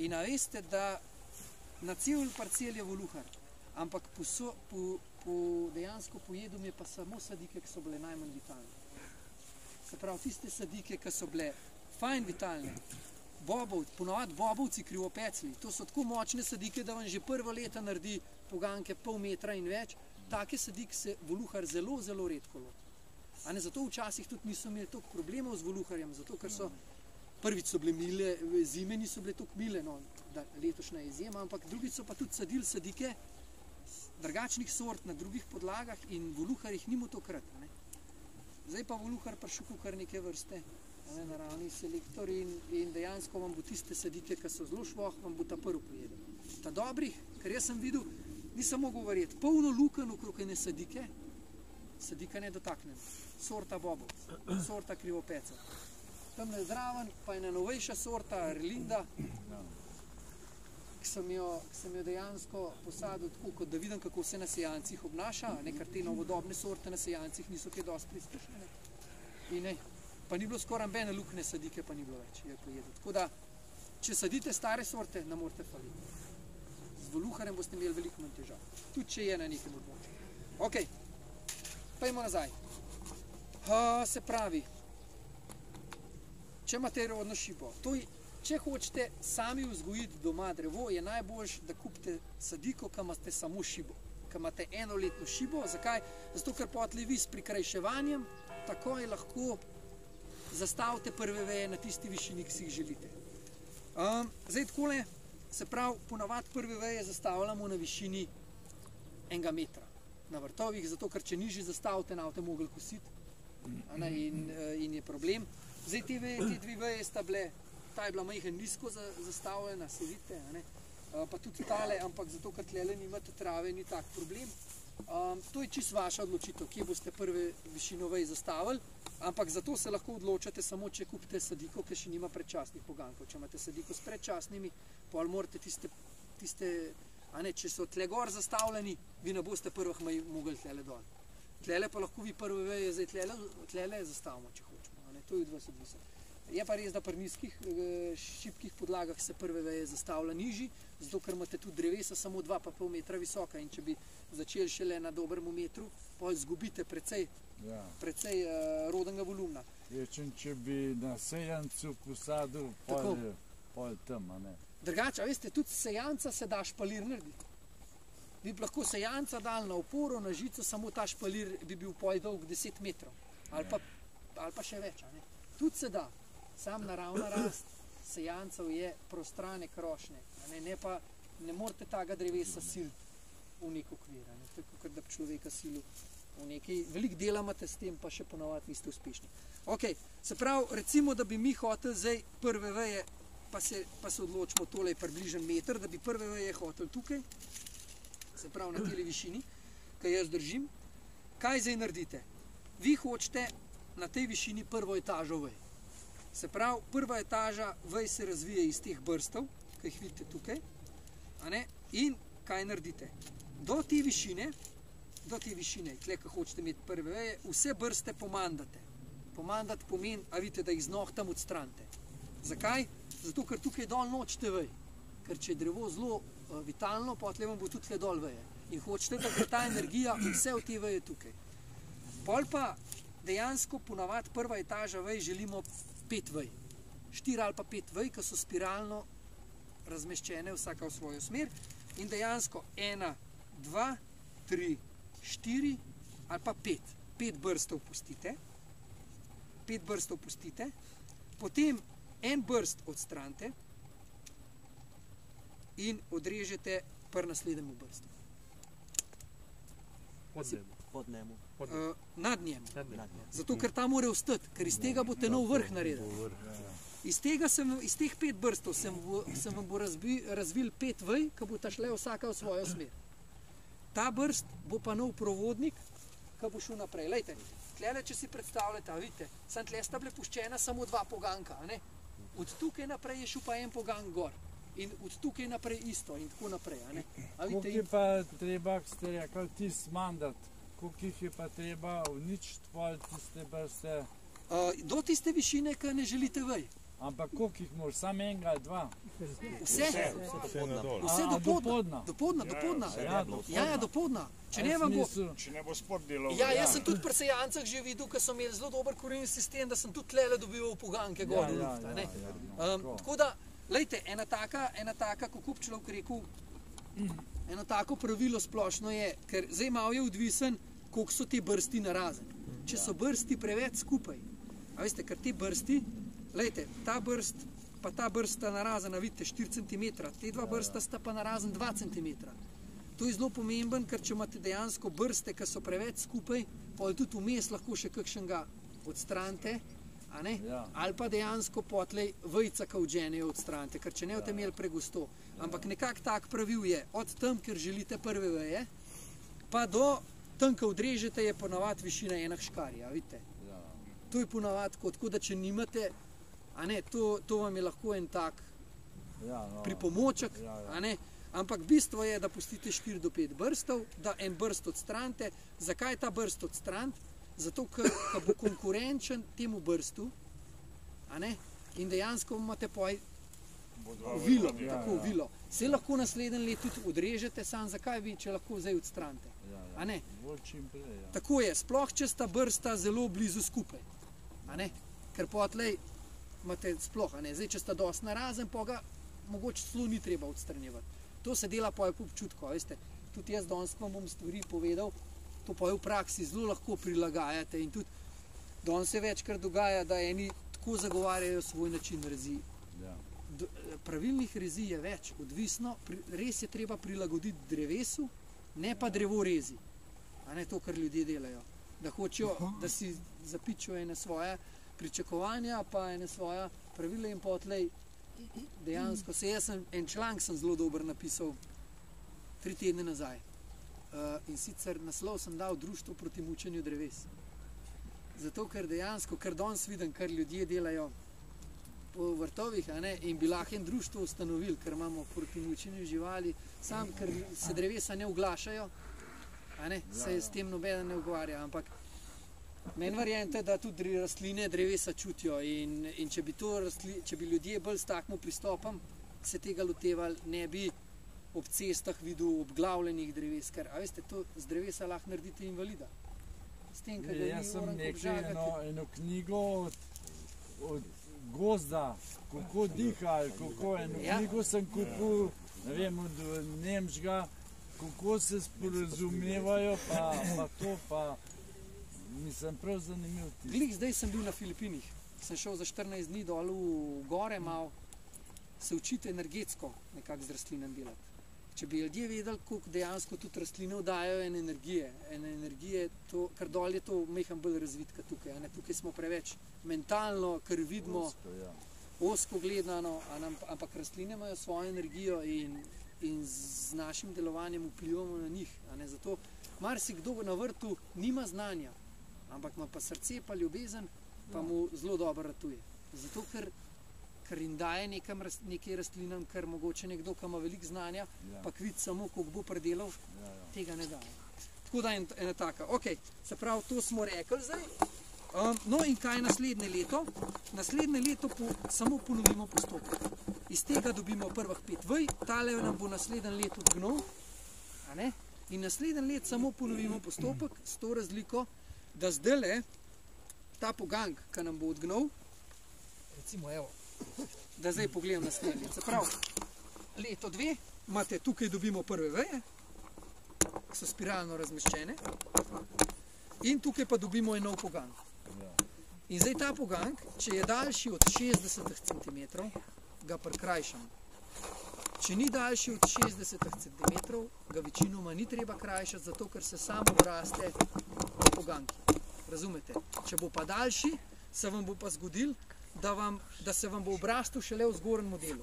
A: In veste, da na cel parcel je voluhar, ampak dejansko pojedu mi je pa samo sadike, ki so bile najmanj vitalne. Se pravi, tiste sadike, ki so bile fajn vitalne, ponovadi bobovci, krivopecli, to so tako močne sadike, da vam že prvo leta naredi poganjke pol metra in več. Take sadike se voluhar zelo, zelo redko loti. Zato včasih tudi niso imeli toliko problemov z voluharjem, zato ker so prvič so bile mile, zime niso bile toliko mile, letošnja je izjema, ampak drugič so pa tudi sadili sadike drugačnih sort na drugih podlagah in voluhar jih ni mu tokrat. Zdaj pa voluhar prišel kar neke vrste, naravni selektor in dejansko vam bo tiste sadike, ki so zelo švoh, vam bo ta prv pojedel. ta dobri, ker jaz sem videl, nisem mogel verjeti, polno luken okrog ene sadike, sadika ne dotaknem, sorta bobov, sorta krivopeca. Tam je zraven, pa ena novejša sorta, Erlinda, ki sem jo dejansko posadil tako, kot da vidim, kako se na sejancih obnaša, ker te novodobne sorte na sejancih niso kaj dosti preizkušene. In pa ni bilo skoraj nobene lukne sadike, pa ni bilo več, je pojedel. Tako da, če sadite stare sorte, ne morete faliti. Z voluharjem boste imeli veliko manj težav, tudi če je na nekem območju. Ok, pojmo nazaj. Se pravi, če imate rodno šibo, če hočete sami vzgojiti doma drevo, je najboljš, da kupite sadiko, ki imate samo šibo, ki imate enoletno šibo. Zakaj? Zato, ker potlej vi s prikrajševanjem takoj lahko zastavite prve veje na tisti višini, ki si jih želite. Zdaj takole, se pravi, ponavadi prve veje zastavljamo na višini 1 metra na vrtovih, zato ker če nižji zastavite, ne boste mogli kositi in je problem. Zdaj te dve veje sta bile, ta je bila majhen nizko zastavljena, se vidite, pa tudi tale, ampak zato, ker tlele nimate trave, ni tak problem. To je čisto vaša odločitev, kje boste prve višino vej zastavili, ampak zato se lahko odločate samo, če kupite sadiko, ki še nima predčasnih pogankov. Če imate sadiko s predčasnimi, pol morate tiste, če so tle gor zastavljeni, vi ne boste prvih mogli tlele dol. Tlele pa lahko vi prve veje, zdaj tlele zastavimo, če hočemo, to je od vas odvisno. Je pa res, da pri nizkih, šibkih podlagah se prve veje zastavlja nižji, zato ker imate tudi drevesa samo 2,5 metra visoka in če bi začeli šele na dobrem metru, potem izgubite precej rodnega volumna.
E: Če bi na sejancu posadil, pol tam, a ne?
A: Drugače, veste, tudi sejanca se da špalir narediti. Vi bi lahko sejanca dali na oporo, na žico, samo ta špalir bi bil pol dolg 10 metrov ali pa še več, a ne? Tudi se da. Sam naravna rast sejancev je prostrane krošnje, ne morete tega drevesa siliti v nek okvir, tako kot da bi človeka silil v nekaj. Veliko dela imate s tem, pa še ponavadi niste uspešni. Ok, se pravi, recimo, da bi mi hoteli zdaj prve veje, pa se odločimo, tole je približen meter, da bi prve veje hoteli tukaj, se pravi na tele višini, kaj jaz držim. Kaj zdaj naredite? Vi hočete na tej višini prvo etažo vej. Se pravi, prva etaža vej se razvije iz teh brstov, ki jih vidite tukaj, in kaj naredite? Do te višine, tle, ki hočete imeti prve veje, vse brste pomandate. Pomandati pomeni, a vidite, da jih z nohtam odstranite. Zakaj? Zato, ker tukaj dol nočete vej. Ker če je drevo zelo vitalno, potlej vam bo tudi tle dol veje. In hočete, da gre ta energija vse v te veje tukaj. Pol pa dejansko ponavadi prva etaža vej želimo 5 vej. 4 ali pa 5 vej, ki so spiralno razmeščene vsaka v svojo smer in dejansko 1, 2, 3, 4 ali pa 5. 5 brstov pustite. 5 brstov pustite. Potem en brst odstranite in odrežete pri naslednjemu brstu.
F: Pod njemu.
A: Nad njemu. Zato, ker ta mora ostati, ker iz tega boste nov vrh naredili. Iz teh 5 brstov sem vam bo razvil 5 vej, ki bo ta šle vsaka v svojo smer. Ta brst bo pa nov provodnik, ki bo šel naprej. Lejte, tlele, če si predstavljate, vidite, sem tle sta bile puščena samo 2 poganka, od tukaj naprej je šel pa en pogank gor. In od tukaj naprej isto in tako naprej.
E: Koliko je pa treba, ko ste rekli, tisti mandat, koliko jih je pa treba uničiti pol tiste brste?
A: Do tiste višine, ki ne želite vej.
E: Ampak koliko jih moraš, samo enega ali 2?
A: Vse do podna. Do podna. Ja, do podna. Če ne bo spod delal. Ja, jaz sem tudi pri sejancah že videl, ker so imeli zelo dober korenji sistem, da sem tudi tlele dobival poganke gor v luft. Tako da, lejte, ena taka, ko kup človek rekel, eno tako pravilo splošno je, ker zdaj malo je odvisen, koliko so te brsti narazen. Če so brsti preveč skupaj, a veste, ker te brsti, lejte, ta brst pa ta brst sta narazena, vidite, 4 cm, te dva brsta sta pa narazen 2 cm. To je zelo pomemben, ker če imate dejansko brste, ki so preveč skupaj, pa tudi vmes lahko še kakšnega odstranite, a ne?
E: Ja.
A: Ali pa dejansko potlej vejca, ki odženejo odstranite, ker če ne boste imeli pregusto. Ampak nekak tak pravil je, od tam, ker želite prve veje, pa do tam, ko odrežete, je ponavadi višina ena škarja, vidite?
E: Ja.
A: To je ponavadi tako, da če nimate, a ne, to vam je lahko en tak
E: Ja, no.
A: pripomoček,
E: Ja, ja.
A: a ne? Ampak bistvo je, da pustite 4 do 5 brstov, da en brst odstranite. Zakaj ta brst odstraniti? Zato, ker bo konkurenčen temu brstu, a ne? In dejansko imate poj vilo, tako vilo. Se lahko naslednje leto tudi odrežete, sam zakaj vi, če lahko zdaj odstranite, a ne?
E: Bolj čim prej, ja.
A: Tako je, sploh če sta brsta zelo blizu skupaj, a ne? Ker potlej imate sploh, a ne? Zdaj, če sta dosti narazen, pa ga mogoče celo ni treba odstranjevati. To se dela po občutku, veste. Tudi jaz danes vam bom stvari povedal, to pa v praksi zelo lahko prilagajate in tudi danes se večkrat dogaja, da eni tako zagovarjajo svoj način rezi.
E: Ja.
A: Pravilnih rezi je več, odvisno, res je treba prilagoditi drevesu, ne pa drevo rezi. A ne to, kar ljudje delajo. Da hočejo, da si zapičijo ene svoje pričakovanja, pa ene svoja pravila in potlej dejansko en članek sem zelo dober napisal 3 tedne nazaj. In sicer naslov sem dal Društvo proti mučenju dreves. Zato, ker dejansko, ker danes vidim, kar ljudje delajo po vrtovih, a ne, in bi lahko en društvo ustanovili, ker imamo proti mučenju živali, sam, ker se drevesa ne oglašajo, a ne, se s tem nobeden ne ukvarja, ampak meni verjamete, da tudi rastline drevesa čutijo in če bi ljudje bolj s takim pristopom se tega lotevali, ne bi ob cestah videl obglavljenih dreves, ker a veste, to z drevesa lahko naredite invalida. S tem, ker ga
E: Jaz
A: ni
E: sem
A: moram
E: nekaj
A: obžagati.
E: eno knjigo od gozda, kako diha, ali kako eno
A: Ja.
E: knjigo sem kupil, ne vem, od nemškega, kako se sporazumevajo, pa to, pa mislim, prav zanimiv tisti.
A: Glih zdaj sem bil na Filipinih, sem šel za 14 dni dol v gore malo se učiti energetsko nekako z rastlinem delati. Če bi ljudje vedeli, koliko dejansko tudi rastline vdajajo ene energije, to, ker dol je to meham bolj razvitka tukaj, a ne? Tukaj smo preveč mentalno, ker vidimo osko gledano, ampak rastline imajo svojo energijo in z našim delovanjem vplivamo na njih, a ne? Zato marsikdo na vrtu nima znanja, ampak ima pa srce, pa ljubezen, pa mu zelo dobro ratuje. Zato, ker jim daje nekaj rastlinam, ker mogoče nekdo, ki ima veliko znanja, pa vidi samo, koliko bo predelal, tega ne daje. Tako da ena taka. Ok, se pravi, to smo rekli zdaj. No in kaj naslednje leto? Naslednje leto samo ponovimo postopek. Iz tega dobimo prvih 5 vej, tale nam bo naslednje leto odgnal, a ne? In naslednje leto samo ponovimo postopek s to razliko, da zdajle ta pogank, ki nam bo odgnal, recimo evo, da zdaj pogledam naslednje leto. Se pravi, leto 2, imate tukaj dobimo prve veje, ki so spiralno razmeščene, in tukaj pa dobimo en nov pogank. In zdaj ta pogank, če je daljši od 60 cm, ga prikrajšamo. Če ni daljši od 60 cm, ga večinoma ni treba krajšati, zato ker se samo obraste po poganki. Razumete? Če bo pa daljši, se vam bo pa zgodil, da se vam bo obrastel šele v zgornjem modelu.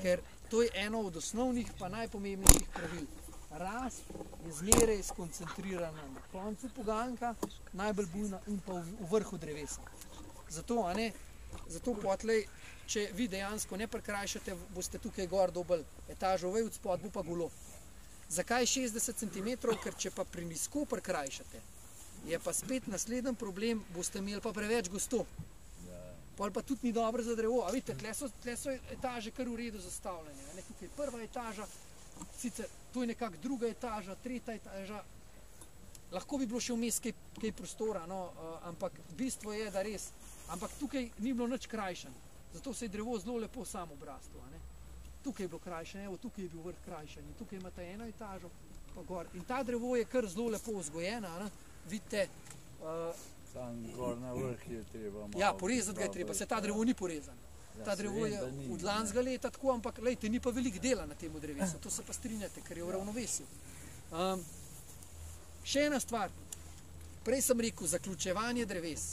A: Ker to je eno od osnovnih pa najpomembnejših pravil. Rast je zmeraj skoncentrirana na koncu poganka, najbolj bujna in pa v vrhu drevesa. Zato, a ne, zato potlej, če vi dejansko ne prikrajšate, boste tukaj gor dobili etažo vej, od spod bo pa golo. Zakaj 60 cm? Ker če pa prenizko prikrajšate, je pa spet naslednji problem, boste imeli pa preveč gosto. Pol pa tudi ni dobro za drevo. A vidite, tle so etaže kar v redu zastavljene. Tukaj je prva etaža, sicer to je nekako druga etaža, tretja etaža. Lahko bi bilo še vmes kaj prostora, no, ampak bistvo je, da res. Ampak tukaj ni bilo nič krajšan. Zato se je drevo zelo lepo samo obrastlo. Tukaj je bilo krajšan, evo, tukaj je bil vrh krajšan. In tukaj imate eno etažo, pa gor. In ta drevo je kar zelo lepo vzgojena. Vidite,
E: Tam gor na vrh je treba malo.
A: ja, porezati ga je treba, se ta drevo ni porezan. Ta drevo je od lanskega leta tako, ampak lejte, ni pa veliko dela na tem drevesu, to se pa strinjate, ker je v ravnovesju. Še ena stvar, prej sem rekel, zaključevanje dreves.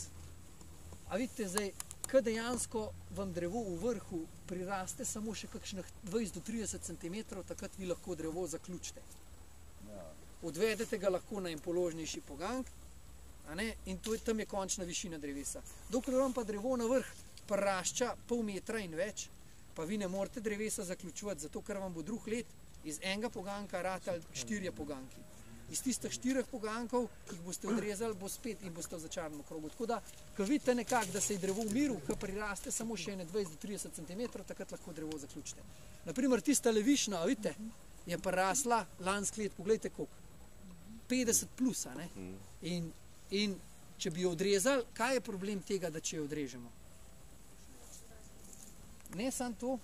A: A vidite zdaj, ko dejansko vam drevo v vrhu priraste samo še kakšnih 20 do 30 cm, takrat vi lahko drevo zaključite. Odvedete ga lahko na en položnejši pogank, in tam je končna višina drevesa. Dokler vam pa drevo na vrh prirašča pol metra in več, pa vi ne morete drevesa zaključovati, zato ker vam bo drug let iz enega poganka ratali 4 poganki. Iz tistih 4 pogankov, ki jih boste odrezali, bo spet in boste v začaranem krogu. Tako da, ko vidite nekako, da se je drevo umiril, ko priraste samo še 20 do 30 cm, takrat lahko drevo zaključite. Naprimer, tista levišna, vidite, je prirasla lansko let, poglejte koliko, 50 plus, in če bi jo odrezali, kaj je problem tega, da če jo odrežemo? Ne samo to,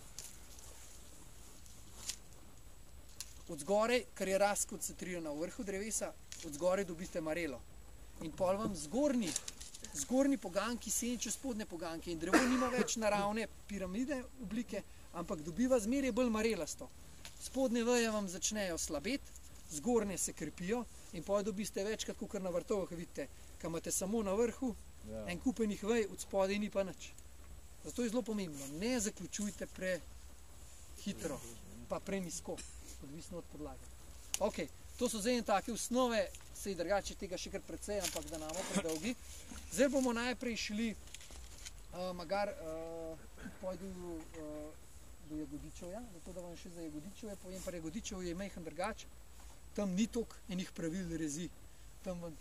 A: od zgoraj, ker je rast koncentrirana v vrhu drevesa, od zgoraj dobite marelo. In pol vam zgornji poganki senčijo spodnje poganke in drevo nima več naravne piramide oblike, ampak dobiva zmeraj bolj marelasto. Spodnje veje vam začnejo slabeti, zgornje se krepijo in pol dobiste večkrat, kot na vrtovih, vidite, ko imate samo na vrhu en kupenih vej, od spodaj ni pa nič. Zato je zelo pomembno, ne zaključujte prehitro, pa prenisko. Odvisno od podlage. Ok, to so zdaj take osnove, sej drugače tega še kar precej, ampak da namo predolgi. Zdaj bomo najprej šli pojdu do Jagodičevja, zato da vam še za Jagodičevje povem, pa Jagodičevje je majhen drugač, tam ni toliko enih pravil rezi, tam vas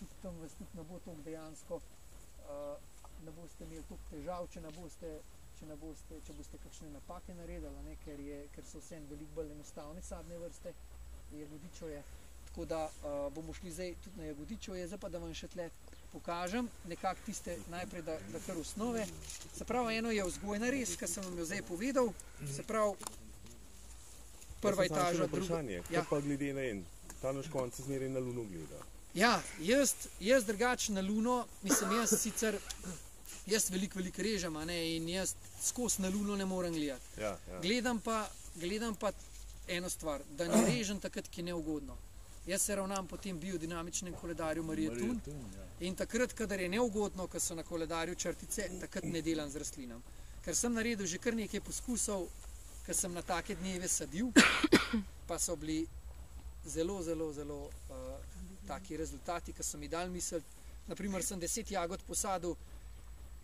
A: tudi ne bo toliko dejansko, ne boste imeli toliko težav, če boste kakšne napake naredili, ker so vse veliko bolj enostavne sadne vrste Jagodičevje. Tako da bomo šli zdaj tudi na Jagodičevje, zdaj pa da vam še tle pokažem nekako tiste najprej, da kar osnove. Se pravi, eno je vzgojna rez, kar sem vam jo zdaj povedal, se pravi prva etaža, druga.
F: Kaj pa glede na ta naš konc zmeraj na Luno gleda?
A: Ja, jaz drugače na Luno, mislim, jaz veliko režem, in jaz skozi na Luno ne morem gledati.
F: Ja.
A: Gledam pa eno stvar, da ne režem takrat, ki je neugodno. Jaz se ravnam po tem biodinamičnem koledarju Marije Tun in takrat, kadar je neugodno, ko so na koledarju črtice, takrat ne delam z rastlinam. Ker sem naredil že kar nekaj poskusov, ko sem na take dneve sadil, pa so bili zelo taki rezultati, ki so mi dali misel. Naprimer, sem 10 jagod posadil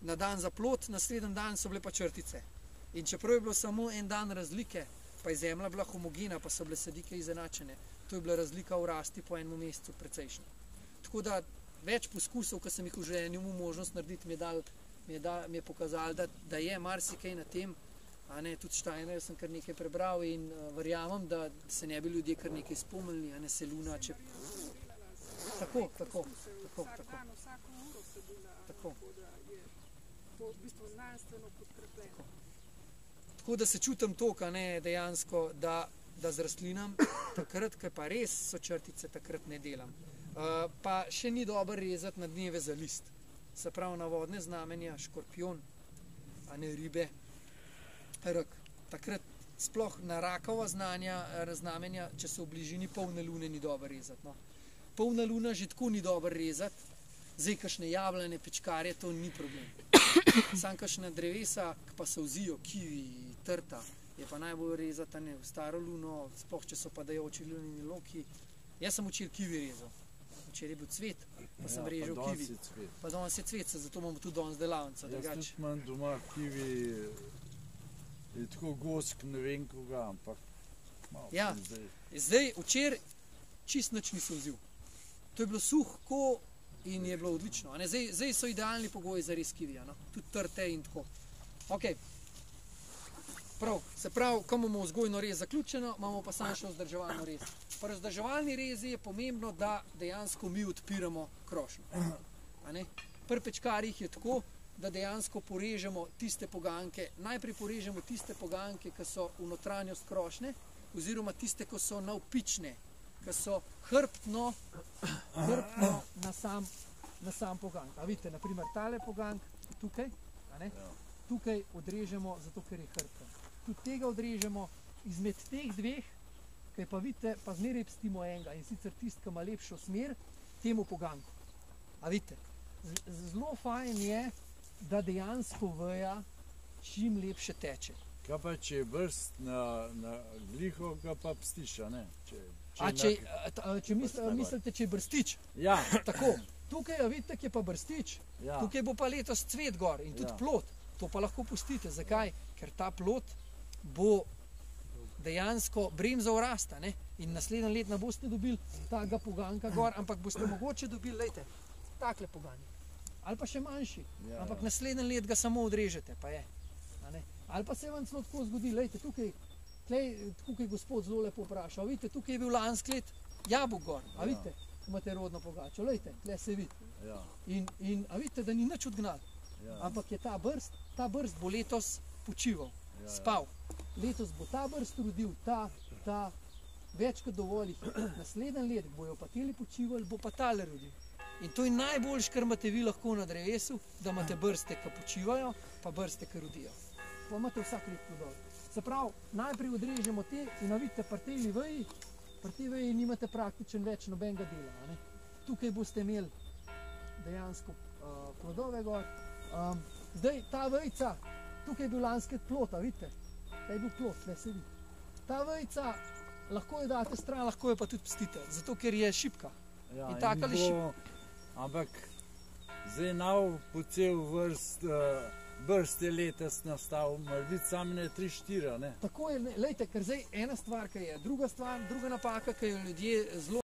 A: na dan za plod, naslednji dan so bile pa črtice. In čeprav je bilo samo en dan razlike, pa je zemlja bila homogena, pa so bile sadike izenačene, to je bila razlika v rasti po enem mesecu precejšnja. Tako da več poskusov, ko sem jih v življenju imel možnost narediti, mi je pokazalo, da je marsikaj na tem, tudi Steiner sem kar nekaj prebral in verjamem, da se ne bi ljudje kar nekaj spomnili, se Luna, če... Tako.
C: Vsak dan, vsako uro sadila, tako da je to v bistvu znanstveno podkrepljeno.
A: Tako da se čutim toliko, dejansko, da z rastlinam, takrat, ko pa res so črtice, takrat ne delam. Pa še ni dobro rezati na dneve za list. Se pravi na vodne znamenja, škorpion, ribe, rak. Takrat sploh na rakova znamenja, če so v bližini polne lune, ni dobro rezati. No. Polna luna že tako ni dobro rezati, zdaj kakšne jablane, pičkarje, to ni problem. Sam kakšne drevesa, ki pa se vzijo, kivi, trta, je pa najbolj rezati v staro luno, sploh če so padajoči lunini loki. Jaz sem včeraj kivi rezal. Včeraj je bil cvet, pa sem režal kivi. Pa danes je cvet, zato imamo tudi danes delavnico.
E: Jaz tudi imam doma kivi, je tako gosk, ne vem koga, ampak malo zdaj.
A: Zdaj, včeraj čist nič nisem vzel. To je bilo suho in je bilo odlično. Zdaj so idealni pogoji za res kivija, tudi trte in tako. Ok, se pravi, ko imamo vzgojno rez zaključeno, imamo pa samo še vzdrževalno rez. Pri vzdrževalni rezi je pomembno, da dejansko mi odpiramo krošnjo. Pri pečkarjih je tako, da dejansko porežemo tiste poganke, najprej porežemo tiste poganke, ki so v notranjost krošnje, oziroma tiste, ki so navpične, ki so hrbtno na sam pogank. A vidite, naprimer tale pogank tukaj, tukaj odrežemo, zato ker je hrbten. Tudi tega odrežemo, izmed teh dveh, kaj pa vidite, pa zmeraj pstimo enega in sicer tist, ki ima lepšo smer, temu poganku. A vidite, zelo fajn je, da dejansko veja čim lepše teče.
E: Kaj pa če je brst na gliho, ga pa pstiš, a ne?
A: Če mislite, če je brstič,
E: Ja,
A: tako, tukaj vidite, je pa brstič,
E: ja.
A: tukaj bo pa letos cvet gor in tudi
E: Ja.
A: plod, to pa lahko pustite. Zakaj? Ker ta plod bo dejansko bremzal rasta, ne? In naslednje let ne boste dobili takega poganka gor, ampak boste mogoče dobili, lejte, takle poganjek. Ali pa še manjši,
E: Ja,
A: ampak
E: ja.
A: naslednje let ga samo odrežete, pa je. A ne? Ali pa se vam celo tako zgodi, lejte, tukaj gospod zelo lepo vprašal, vidite, tukaj je bil lansko let jabolk gor, a
E: Ja.
A: vidite, imate rodno pogačo, lejte, tle se vidi.
E: Ja,
A: In a vidite, da ni nič odgnal,
E: ja.
A: ampak je ta brst bo letos počival,
E: Ja, ja.
A: spal. Letos bo ta brst rodil, ta več kot dovolj, naslednji let bojo pa teli počivali, bo pa tale rodil. In to je najboljš, kar imate vi lahko na drevesu, da imate brste, ki počivajo, pa brste, ki rodijo. Pa imate vsak let plodov. Se pravi, najprej odrežemo te in vidite, pri tej veji nimate praktično več nobenega dela. A ne? Tukaj boste imeli dejansko plodove gor. Zdaj ta vejica, tukaj je bil lansko let plod, a vidite? Tukaj je bil plod, tle se vidi. Ta vejica, lahko jo date stran, lahko jo pa tudi pustite, zato ker je šibka.
E: Ja,
A: In takale
E: ampak zdaj nav po cel brst je letos nastal, mora biti samo ne 3-4, ne?
A: Tako je, lejte, ker zdaj ena stvar, ki je, druga napaka, ki jo ljudje zelo